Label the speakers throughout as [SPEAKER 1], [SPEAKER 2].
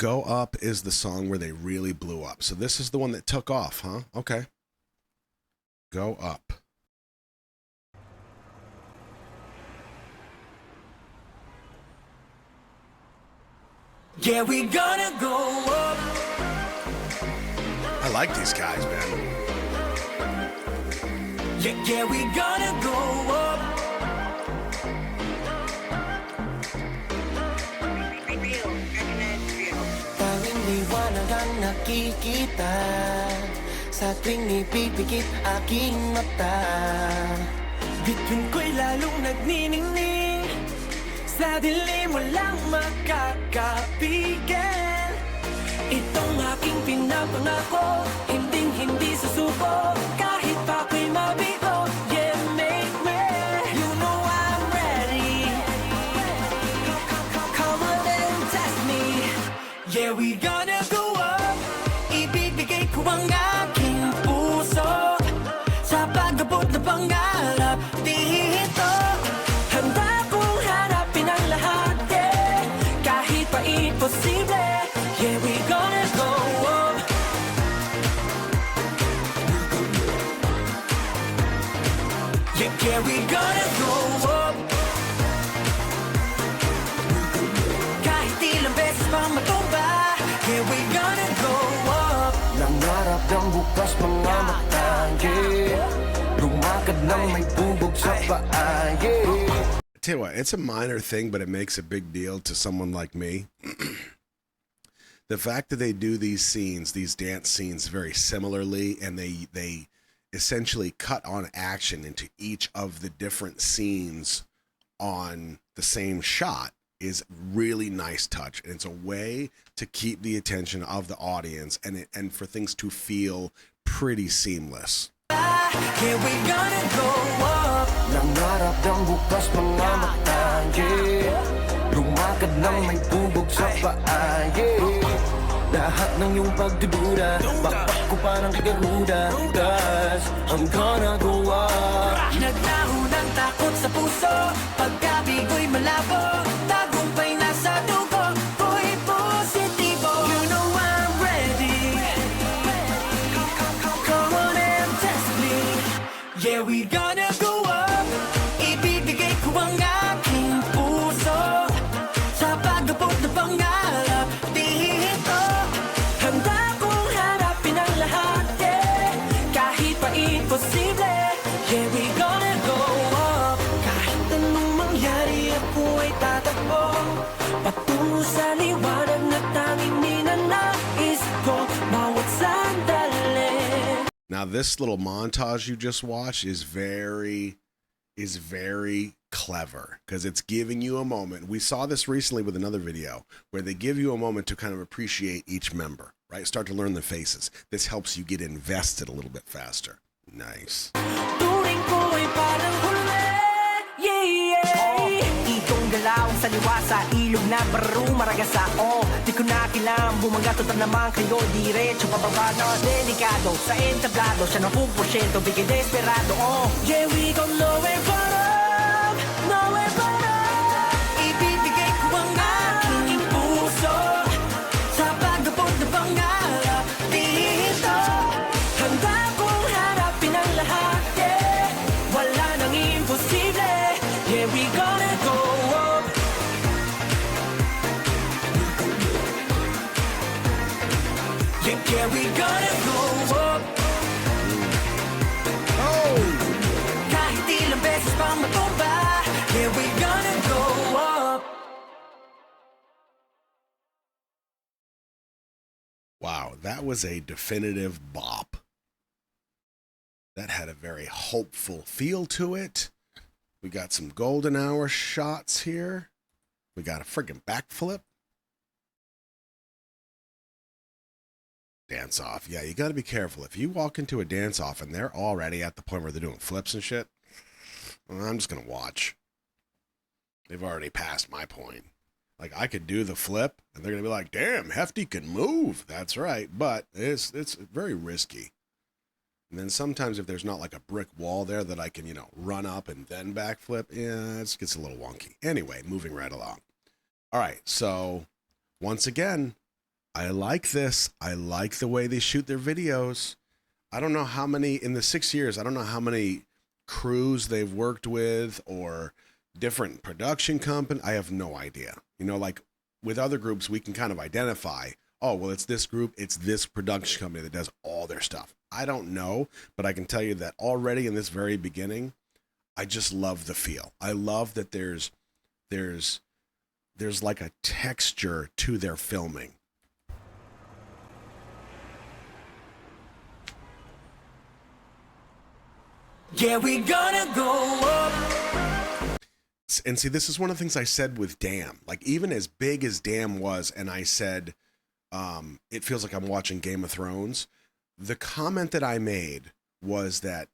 [SPEAKER 1] Go Up is the song where they really blew up. So this is the one that took off, huh? Okay. Go Up.
[SPEAKER 2] Yeah, we gonna go up.
[SPEAKER 1] I like these guys, man.
[SPEAKER 2] Yeah, we gonna go up. Tanging liwanag ang nakikita sa tuwing ipipikit aking mata. Bituin ko'y lalong nagniningning, sa dilim walang makakapigil. Itong aking pinapangako, hinding-hindi susuko, kahit pa ako'y mabigo. Yeah, make me, you know I'm ready. Come on and test me. Yeah, we gonna go up. Ibibigay ko ang aking puso sa pag-abot na pangarap dito. Handa kong harapin ang lahat, yeah, kahit pa imposible. Yeah, we gonna go up. Yeah, we gonna go up. Kahit ilang beses pang matumba, yeah, we gonna go up. Nangarap ng bukas mga mata, yeah, lumakad ng may bubog sa paa, yeah.
[SPEAKER 1] Tell you what, it's a minor thing, but it makes a big deal to someone like me. The fact that they do these scenes, these dance scenes, very similarly, and they essentially cut on action into each of the different scenes on the same shot is really nice touch. And it's a way to keep the attention of the audience and for things to feel pretty seamless.
[SPEAKER 2] Yeah, we gonna go up. Nangarap ng bukas mga mata, yeah, lumakad ng may bubog sa paa, yeah. Lahat ng iyong pagdududa, bakbak ko parang kagaruda, cause I'm gonna go up. Naglaho ng takot sa puso, pagkabigo'y malabo, tagumpay na sa dugo, ko'y positibo. You know I'm ready. Come on and test me. Yeah, we gonna go up. Ibibigay ko ang aking puso sa pag-abot na pangarap dito. Handa kong harapin ang lahat, yeah, kahit pa imposible. Yeah, we gonna go up. Kahit anong mangyari, ako ay tatakbo patungo sa liwanag na tanging ninanais ko bawat sandali.
[SPEAKER 1] Now, this little montage you just watched is very clever because it's giving you a moment. We saw this recently with another video where they give you a moment to kind of appreciate each member, right? Start to learn the faces. This helps you get invested a little bit faster. Nice.
[SPEAKER 2] Turing ko ay parang huli, yeah, yeah. Ikong galaw sa liwa sa ilog na baro maragasa, oh. Di ko na kailangan bumangatot na naman kayo diretso pababa na delikado. Sa entablado, siya ng 1% bigay desperado, oh. Yeah, we go nowhere but up, nowhere but up. Ibibigay ko ang aking puso sa pag-abot na pangarap dito. Handa kong harapin ang lahat, yeah, wala nang imposible. Yeah, we gonna go up. Yeah, we gonna go up.
[SPEAKER 1] Oh!
[SPEAKER 2] Kahit ilang beses pang matumba, yeah, we gonna go up.
[SPEAKER 1] Wow, that was a definitive bop. That had a very hopeful feel to it. We got some golden hour shots here. We got a friggin' backflip. Dance off. Yeah, you got to be careful. If you walk into a dance off and they're already at the point where they're doing flips and shit, well, I'm just going to watch. They've already passed my point. Like, I could do the flip and they're going to be like, damn, Hefty can move. That's right. But it's very risky. And then sometimes if there's not like a brick wall there that I can, run up and then backflip, yeah, it gets a little wonky. Anyway, moving right along. All right, so once again, I like this. I like the way they shoot their videos. I don't know how many, in the 6 years, I don't know how many crews they've worked with or different production company. I have no idea. You know, like with other groups, we can kind of identify, oh, well, it's this group, it's this production company that does all their stuff. I don't know, but I can tell you that already in this very beginning, I just love the feel. I love that there's like a texture to their filming.
[SPEAKER 2] Yeah, we gonna go up.
[SPEAKER 1] And see, this is one of the things I said with Damn. Like, even as big as Damn was, and I said, it feels like I'm watching Game of Thrones. The comment that I made was that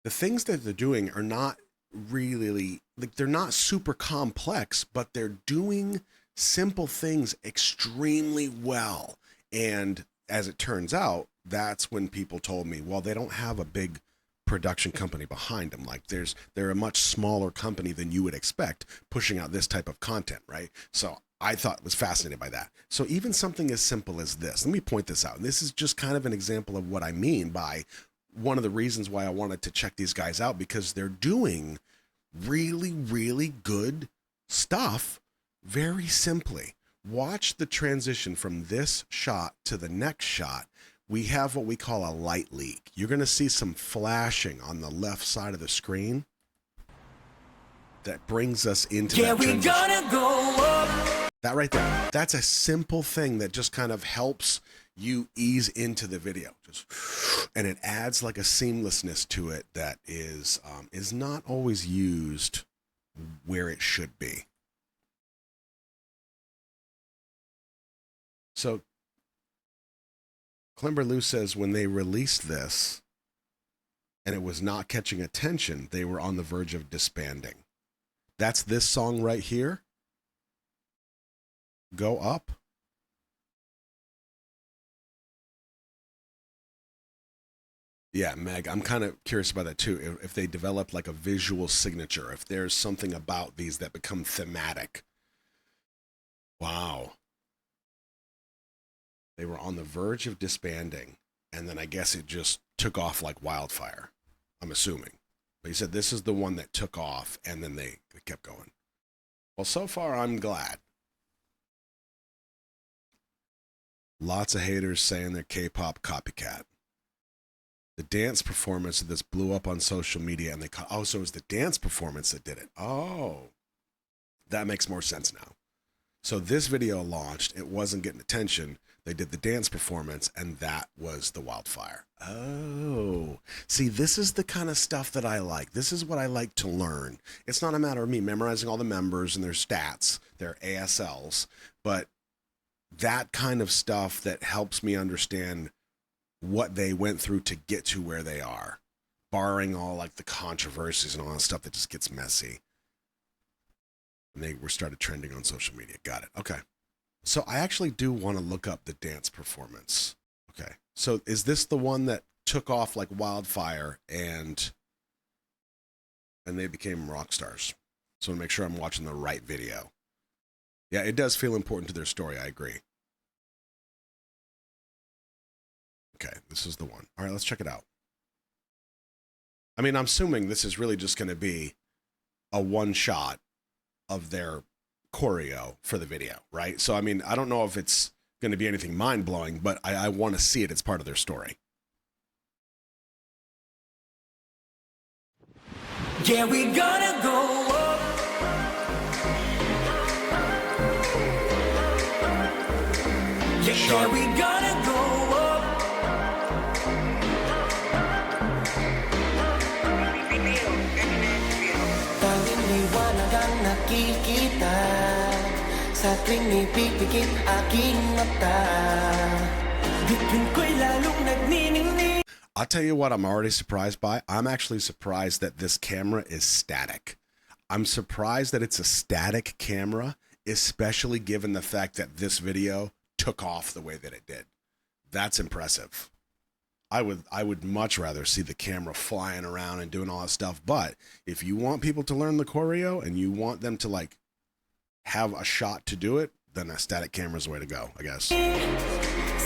[SPEAKER 1] the things that they're doing are not really, like, they're not super complex, but they're doing simple things extremely well. And as it turns out, that's when people told me, well, they don't have a big production company behind them. Like they're a much smaller company than you would expect pushing out this type of content, right? So I thought was fascinated by that. So even something as simple as this, let me point this out. And this is just kind of an example of what I mean by one of the reasons why I wanted to check these guys out, because they're doing really, really good stuff very simply. Watch the transition from this shot to the next shot. We have what we call a light leak. You're going to see some flashing on the left side of the screen that brings us into that transition. Gonna go up. That right there, that's a simple thing that just kind of helps you ease into the video. And it adds like a seamlessness to it that is not always used where it should be. So Climberloo says when they released this and it was not catching attention, they were on the verge of disbanding. That's this song right here. Go Up. Yeah, Meg, I'm kind of curious about that too. If they develop like a visual signature, if there's something about these that become thematic. Wow. They were on the verge of disbanding, and then I guess it just took off like wildfire, I'm assuming. But he said this is the one that took off, and then they kept going. Well, so far, I'm glad. Lots of haters saying they're K-pop copycat. The dance performance of this blew up on social media, and so it was the dance performance that did it. Oh, that makes more sense now. So this video launched, it wasn't getting attention. They did the dance performance, and that was the wildfire. Oh, see, this is the kind of stuff that I like. This is what I like to learn. It's not a matter of me memorizing all the members and their stats, their ASLs, but that kind of stuff that helps me understand what they went through to get to where they are, barring all like the controversies and all that stuff that just gets messy. And they were started trending on social media. Got it. Okay. So I actually do want to look up the dance performance. Okay. So is this the one that took off like wildfire and they became rock stars? So I want to make sure I'm watching the right video. Yeah, it does feel important to their story. I agree. Okay, this is the one. All right, let's check it out. I mean, I'm assuming this is really just going to be a one shot of their choreo for the video, right? So, I mean, I don't know if it's going to be anything mind-blowing, but I want to see it as part of their story.
[SPEAKER 2] Yeah, we gonna go up. Yeah, we gonna go up. Tanging liwanag ang nakikita sa tuwing ipipikit aking mata. Bituin ko'y lalong nagniningning.
[SPEAKER 1] I'll tell you what I'm already surprised by. I'm actually surprised that this camera is static. I'm surprised that it's a static camera, especially given the fact that this video took off the way that it did. That's impressive. I would much rather see the camera flying around and doing all that stuff. But if you want people to learn the choreo and you want them to like have a shot to do it, then a static camera's the way to go, I guess.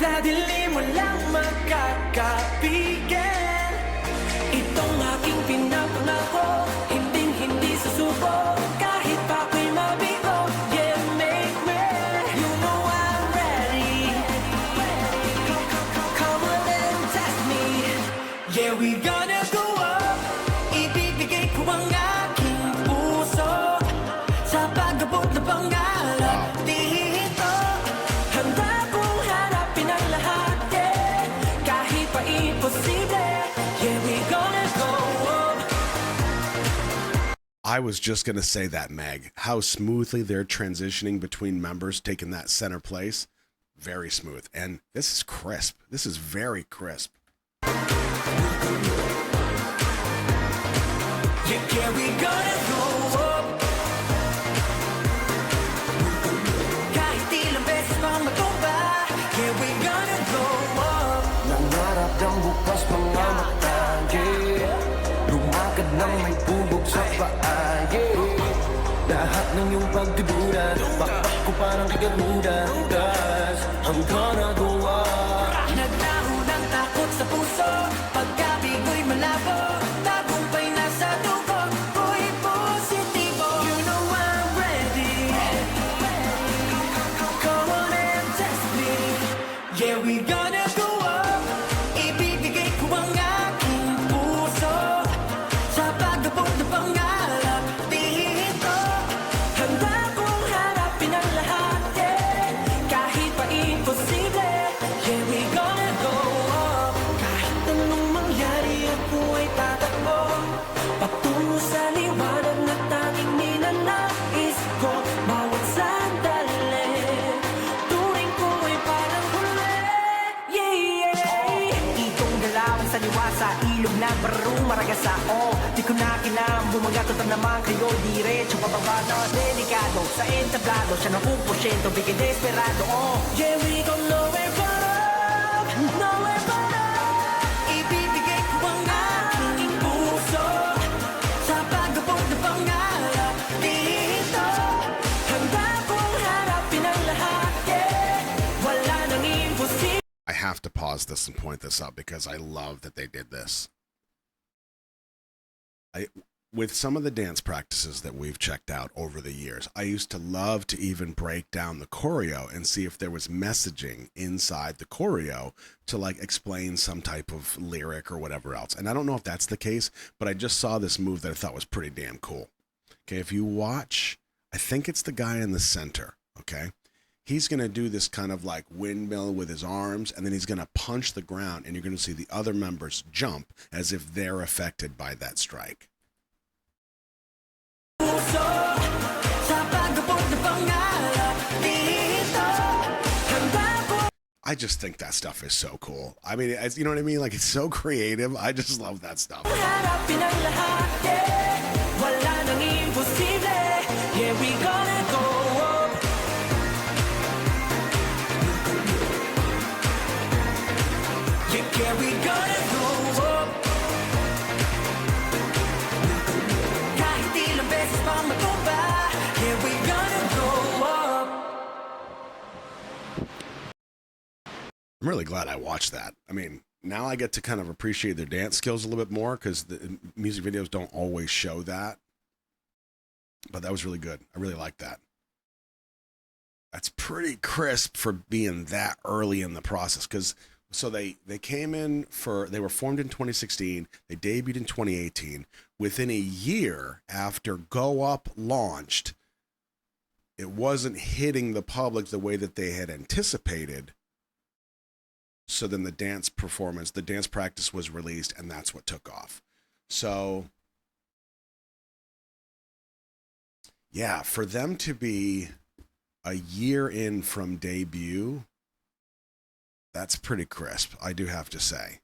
[SPEAKER 2] Sa dilim walang makakapigil. Itong aking pinapangako, hinding-hindi susuko. Kahit pa ako'y mabigo, yeah, make me. You know I'm ready. Come on and test me. Yeah, we gonna go up. Ibibigay ko ang aking puso sa pag-abot na pangarap dito. Handa kong harapin ang lahat, yeah. Kahit pa imposible, yeah, we gonna go up.
[SPEAKER 1] I was just going to say that, Meg. How smoothly they're transitioning between members, taking that center place. Very smooth. And this is crisp. This is very crisp.
[SPEAKER 2] Yeah, yeah, we gonna go up. Kahit ilang beses pang matumba, yeah, we gonna go up.
[SPEAKER 3] Nangarap ng bukas mga mata, yeah. Lumakad ng may bubog sa paa, yeah. Lahat ng iyong pagtiburan, bakbak ko parang kigaruda. Cause I'm gonna go up.
[SPEAKER 2] Naglaho ng takot sa puso, pagkabigo'y malabo. Tagumpay na sa dugo, ko'y positibo. You know I'm ready. Come on and test me. Yeah, we gonna go up. Ibibigay ko ang aking puso sa pag-abot na pangarap dito. Handa kong harapin ang lahat, yeah. Kahit pa imposible, yeah, we gonna go up. Kahit anong mangyari, ako ay tatakbo patungo sa liwanag na tanging ninanais ko. Bawat sandali, turing ko ay parang huli, yeah, yeah. Ikong galaw sa liwa sa ilog na baro maragasa, oh. Di ko na kailangan bumagatot na naman kayo diretso pababa na delikado. Sa entablado, siya ng 1% bigay desperado, oh. Yeah, we gon' nowhere but up, nowhere but up. Ibibigay ko ang aking puso sa pag-abot na pangarap dito. Handa kong harapin ang lahat, yeah. Wala nang imposible.
[SPEAKER 1] I have to pause this and point this out because I love that they did this. With some of the dance practices that we've checked out over the years, I used to love to even break down the choreo and see if there was messaging inside the choreo to like explain some type of lyric or whatever else. And I don't know if that's the case, but I just saw this move that I thought was pretty damn cool. Okay, if you watch, I think it's the guy in the center, okay? He's going to do this kind of like windmill with his arms, and then he's going to punch the ground, and you're going to see the other members jump as if they're affected by that strike. I just think that stuff is so cool. I mean, you know what I mean? Like, it's so creative. I just love that stuff.
[SPEAKER 2] Yeah, we gonna go up. Yeah, we gonna go up. Kahit ilang beses pang matumba, yeah, we gonna go up.
[SPEAKER 1] I'm really glad I watched that. I mean, now I get to kind of appreciate their dance skills a little bit more because the music videos don't always show that. But that was really good. I really like that. That's pretty crisp for being that early in the process. Because so they came in they were formed in 2016. They debuted in 2018. Within a year after Go Up launched, it wasn't hitting the public the way that they had anticipated. So then the dance practice was released, and that's what took off. So yeah, for them to be a year in from debut, that's pretty crisp, I do have to say.